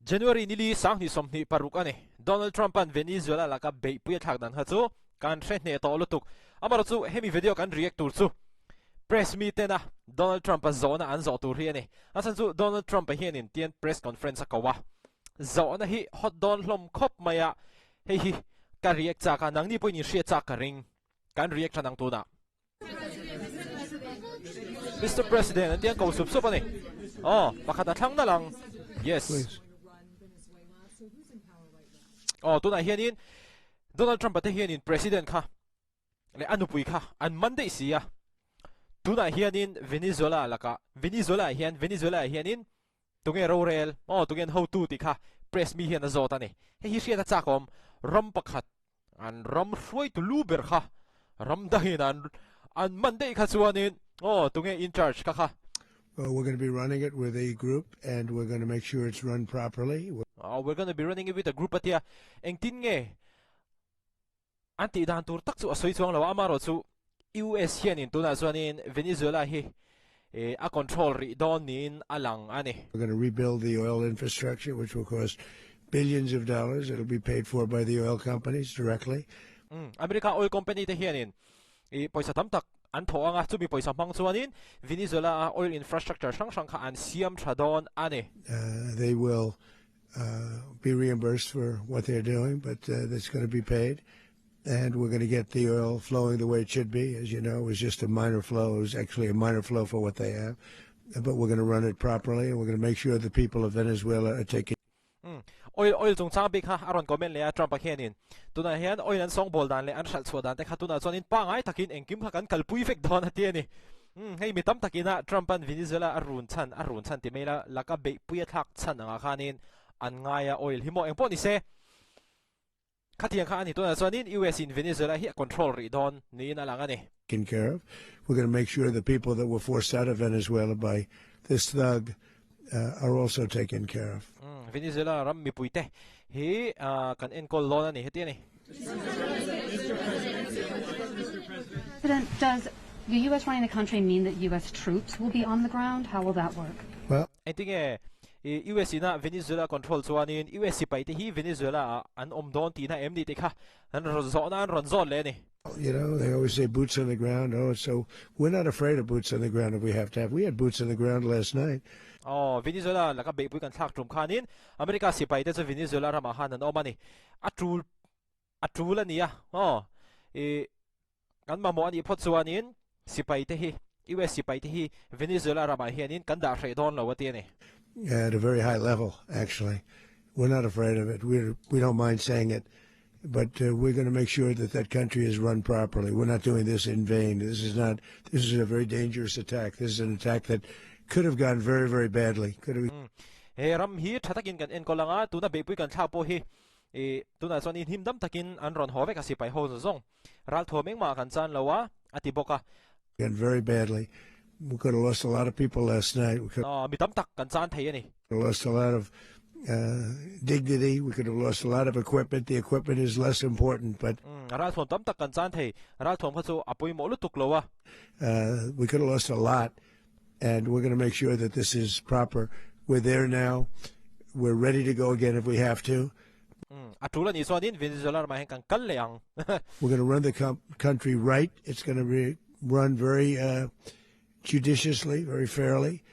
January nili sang ni somni paruk ani Donald Trump an Venezuela laka be puya thak dan ha chu kan thre ne to lutuk amaro chu hemi video kan react tur chu press meet na Donald Trump a zona an zo tur hi ani asan chu Donald Trump a hian in tian press conference a kawa zona hi hot don hlom khop maya hei hi ka react cha ka nang ni poi ni hria cha ka ring kan react thanang tu na Mr. President tian ko sup sup ani pakhat a thlang na lang yes Please. tu na hianin Donald Trump ate hianin president kha le anupui kha an Monday sia tu na hianin Venezuela hianin tunge rorel tungen how tu ti kha press mi hian azota ni hi hria ta chakom ram pakhat an ram hroi tu luber kha ram dahin an Monday kha chuanin tunge in charge kha Well, we're going to be running it with a group, and we're going to make sure it's run properly. We're going to be running it with a group atia engtin nge anti dan tur tak chu asoi chuang lawa amaro chu US hian in tuna chuanin Venezuela hi a control ri don nin alang ani We're going to rebuild the oil infrastructure, which will cost billions of dollars. It'll be paid for by the oil companies directly. America Oil Company te hian in poisa tam tak an tho anga chu mi poisa mang chuanin Venezuela oil infrastructure sang kha an siam thadon ani They will be reimbursed for what they're doing, but that's going to be paid. And we're going to get the oil flowing the way it should be. As you know, it was just a minor flow. It was actually a minor flow for what they have. But we're going to run it properly, and we're going to make sure the people of Venezuela are taking. Oil chung chang big ha aron comment le Trump hianin tuna hian oil an song bol dan le an sal chhuat dan te khatuna chuanin pangai takin engkim kha kan kalpui fek don ati ni hei mi tam takina Trump an Venezuela arun chan ti mela laka be puya thak chan anga khanin an ngaya oil himo engpo ni se khatiang kha ani tuna chuanin US in Venezuela hi control ri don ni na langa ni Taken care of. We're going to make sure the people that were forced out of Venezuela by this thug are also taken care of. Venezuela ram mi puite hi kan en kol lona ni heti ni President, does the U.S. running the country mean that U.S. troops will be on the ground? How will that work? Well, I think US na Venezuela control chuanin US sipai te hi Venezuela an omdon ti na MD te kha an ronzon le ni you know, they always say boots on the ground. So we're not afraid of boots on the ground if we have to have. We had boots on the ground last night. Venezuela laka be pui kan thak trum khanin America sipai te chu Venezuela rama han an omani atul ania kan mamo ani phot chuanin sipai te hi US sipai te hi Venezuela rama hianin kan da hre don lo wati ni At a very high level, actually. We're not afraid of it. We don't mind saying it. But we're going to make sure that that country is run properly. We're not doing this in vain. This is a very dangerous attack. This is an attack that could have gone very, very badly. Could have. Ram hi thatakin kan en kolanga tuna be pui kan tha po hi tuna chuanin himdam takin an ron hove ka sipai ho zong ral thomeng ma kan chan lawa ati boka Gone very badly. We could have lost a lot of people last night. We could mi tam tak kan chan thei ani have lost a lot of dignity. We could have lost a lot of equipment. The equipment is less important, but ral thom tam tak kan chan thei ral thom kha chu apui mo lutuk lowa we could have lost a lot. And we're going to make sure that this is proper. We're there now. We're ready to go again if we have to. atula ni chuanin Venezuela ma hen kan kal leang We're going to run the country right. It's going to be run very judiciously, very fairly.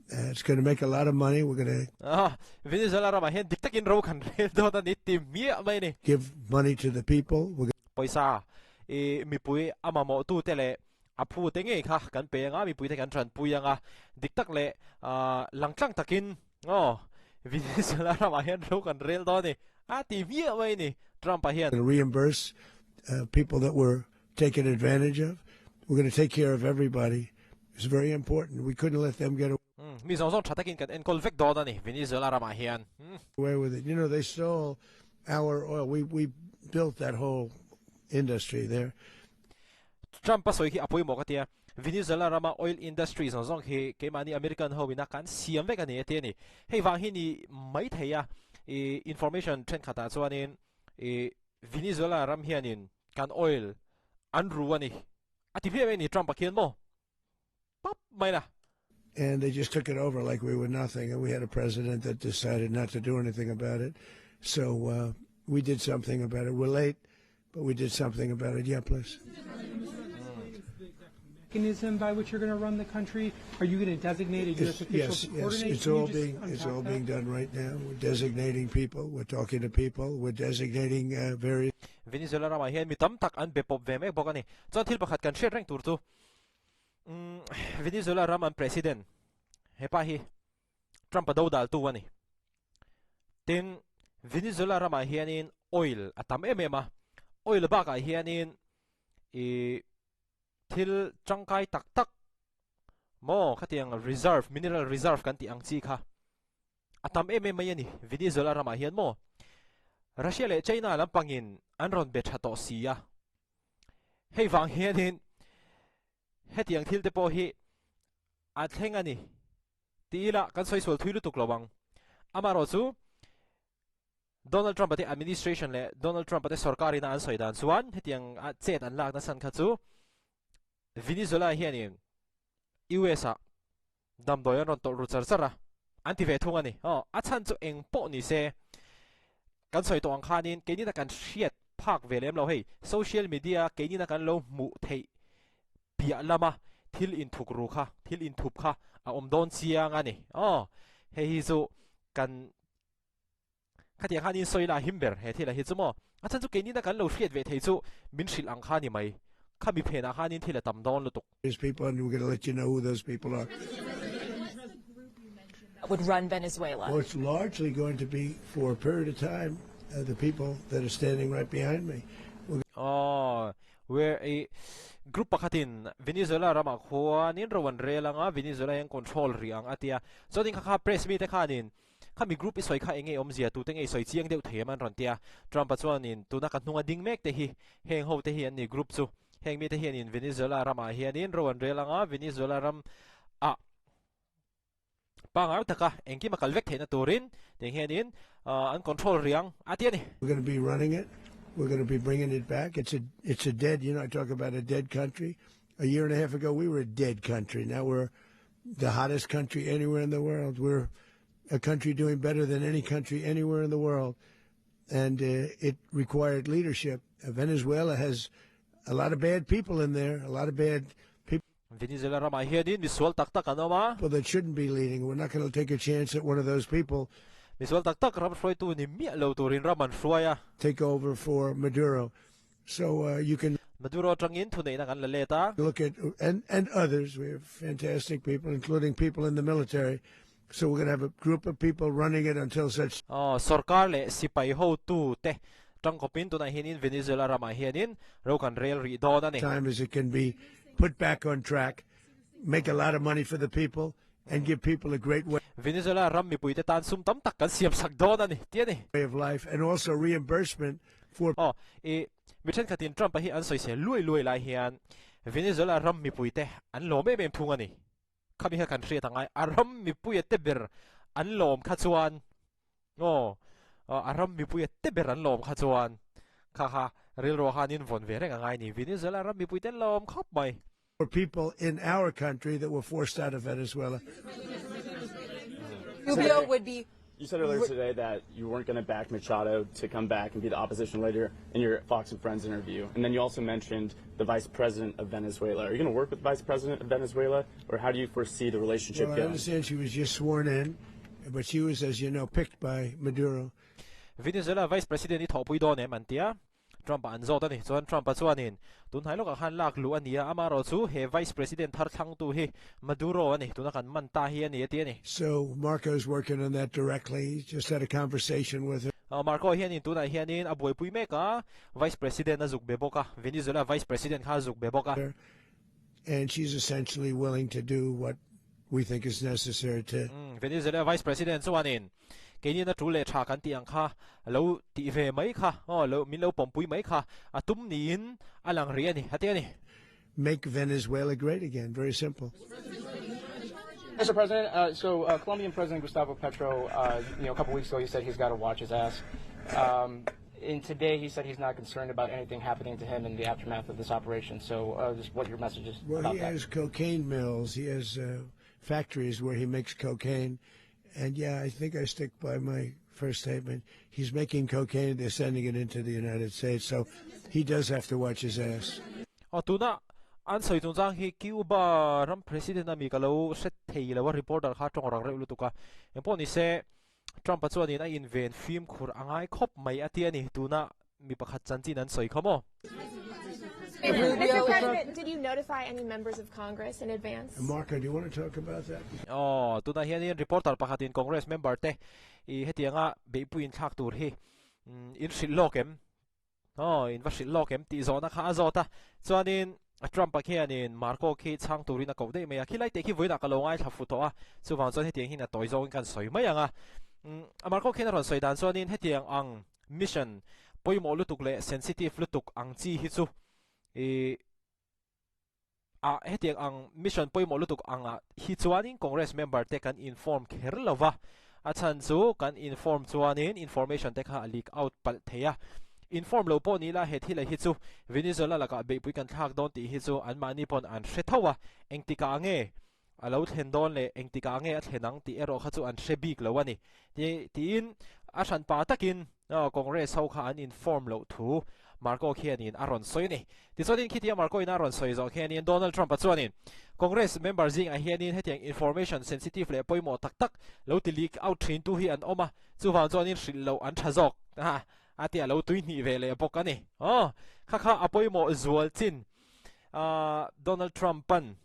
It's going to make a lot of money. We're going to Venezuela rama hen diktakin ro kan rel do ta ni ti mi mai ni give money to the people. We're poisa mi pui amamo tu tele apu te nge kha kan pe nga mi pui te kan tran pui anga diktak le langtlang takin Venezuela rama hen ro kan rel do ni ti mi mai ni Trump a hian going to reimburse people that were taken advantage of. We're going to take care of everybody. It's very important. We couldn't let them get mi zong zong thatakin kan en kol vek do ni Venezuela rama hian away with it. You know, they stole our oil. We built that whole industry there. Trump pa soi hi apoi mo ka tia Venezuela rama oil industry zong zong hi ke mani American ho wina kan siam vek ani ate ni hei wang hi ni mai theya information trend khata chuanin Venezuela ram hianin kan oil an ruani ati phia ni Trump a khian mo pap mai la and they just took it over like we were nothing. And we had a president that decided not to do anything about it. So we did something about it. We're late, but we did something about it. Yeah, please. Mechanism by which you're going to run the country? Are you going to designate a U.S. official to coordinate? It's all being done right now. We're designating people. We're talking to people. We're designating various. Venezuela rama hian mi tam tak an bepop ve mek bokani chuan thil pakhat kan hriat reng tur chu Venezuela ram an president hepa hi Trump do dal tu ani tin Venezuela rama hianin oil atam emema oil ba ka hianin I thil changkai tak tak mo khatiang reserve mineral reserve kan ti ang chi kha atam emema yani Venezuela rama hian mo Russia le China lampangin anron bet hato sia hei wang hianin hetiang thil te po hi atheng ani tila kan soi sol thuilu tuk lawang amaro chu Donald Trump ate administration le Donald Trump ate sarkari na an soi dan chuan hetiang a chet an lak na san kha chu Venezuela hianin US a damdoi an ron to ruchar chara anti ve thung ani a chan chu eng po ni se kan soi to ang khanin ke ni na kan hriat phak velem lo hei social media ke ni na kan lo mu thei pia lama thil in thuk ru kha thil in thup kha a om don chiang ani hei hi chu kan khatiang khanin soila himber he thila hi chumo a chan chu ke ni na kan lo hriat ve thei chu min hril ang kha ni mai khami phena khanin thila tam don lutuk There's people, and we're going to let you know who those people are. Would run Venezuela. Well, it's largely going to be for a period of time. The people that are standing right behind me. Where a group pakatin Venezuela rama khuan in rawan relanga Venezuela yang control riang atia so ding kha press meet khanin khami group isoi kha enge omzia tu teng ei soi chiang deu theman rontia Trump chuanin tuna ka hnunga ding mek te hi heng ho te hi an ni group chu heng mi te hian in Venezuela rama hian in rawan relanga Venezuela ram a pangar taka engki makal vek theina turin teng hian in an control riang atia ni We're going to be running it. We're going to be bringing it back. It's a dead, I talk about a dead country. A year and a half ago, we were a dead country. Now we're the hottest country anywhere in the world. We're a country doing better than any country anywhere in the world. And it required leadership. Venezuela has a lot of bad people in there, a lot of bad people. Venezuela rama hian in visual tak tak anoma People that shouldn't be leading. We're not going to take a chance at one of those people. visual tak tak ram froi tu ni mi lo turin raman fruaya Take over for Maduro. So you can Maduro tangin thunei na kan laleta look at, and others. We have fantastic people, including people in the military. So we're going to have a group of people running it until such sarkar le sipai ho tu te tang kopin tu na hinin Venezuela rama hianin ro kan rail ri don ani time as it can be put back on track, make a lot of money for the people, and give people a great way Venezuela ram mi puite tan sum tam tak kan siam sak don ani tiani of life, and also reimbursement for mithen khatin Trump hi an soi se lui lai hian Venezuela ram mi puite an lo me mem thung ani khami ha kan hria tangai aram mi puite ber an lom kha chuan aram mi puite ber an lom kha chuan kha ril ro hanin von ve reng angai ni Venezuela ram mi puite lom khop mai for people in our country that were forced out of Venezuela. Rubio would be. You said earlier today that you weren't going to back Machado to come back and be the opposition leader in your Fox and Friends interview. And then you also mentioned the vice president of Venezuela. Are you going to work with the vice president of Venezuela, or how do you foresee the relationship Well, I going? understand she was just sworn in, but she was, as you know, picked by Maduro. Venezuela vice president ni thopui don em antia Trump an zot ani chuan Trump chuanin tun hai loka han lak lu ania amaro chu he vice president thar thang tu hi Maduro ani tuna kan man ta hi ani ati ani So Marco's working on that directly. He just had a conversation with her. Marco hianin tuna hianin aboi pui meka vice president azuk beboka Venezuela vice president kha azuk beboka And she's essentially willing to do what we think is necessary to. Venezuela vice president chuanin keini na tule tha kan ti ang kha lo ti ve mai kha lo min lo pompui mai kha atum nin alang ri ani hati ani Make Venezuela great again. Very simple. Mr. President, Colombian President Gustavo Petro, a couple weeks ago, he said he's got to watch his ass. And today, he said he's not concerned about anything happening to him in the aftermath of this operation. So, just what your message is Well, about he that. has cocaine mills. He has factories where he makes cocaine. And yeah, I think I stick by my first statement. He's making cocaine, they're sending it into the United States, so he does have to watch his ass. Tuna an soi tung jang hi Cuba ram president ami kalo set thei lawa reporter kha tong rang reu lutuka emponi se Trump chuan in a invent film khur angai khop mai atia ni tuna mi pakhat chanchin an soi khamo. Mr. President, did you notify any members of Congress in advance? Marco, do you want to talk about that? Tuna hian reporter pakhatin Congress member te I hetianga beipuin thak tur hi in shillokem in va shillokem ti zona kha azota chuanin Trump pakhianin Marco khi chang turina ko de me khilai te khi voina kalongai thafu to a chuwan chon hetiang hin a toy zong kan soi mai anga Marco khen ron soi dan chuanin hetiang ang mission poimo lutuk le sensitive lutuk ang chi hi chu hetiang ang mission poimo lutuk anga hi chuanin Congress member te kan inform kherlova achan chu kan inform chuanin information te kha leak out pal theya inform lo po nila he thila hi chu Venezuela laka beipui kan thak don ti hi chu an mani pon an hrethawa engtika ange alo thlen don le engtika ange a thlenang ti ero kha chu an hrebik lo ani ti in a san pa takin Congress ho kha an inform lo thu Marco khianin aron soini ti chodin khitia Marco in aron soi zo khianin Donald Trump chuanin Congress member jing a hianin hetiang information sensitive le poimo tak tak lo ti leak out thin tu hi an oma chuwan chuanin hril lo an thazok atia lo tui ni vele pokani kha apoimo zual chin Donald Trump pan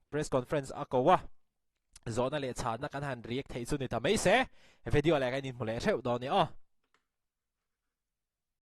press conference akowa zona le chana kan han react thei chu ni ta mai se video la kan in mole theu do ni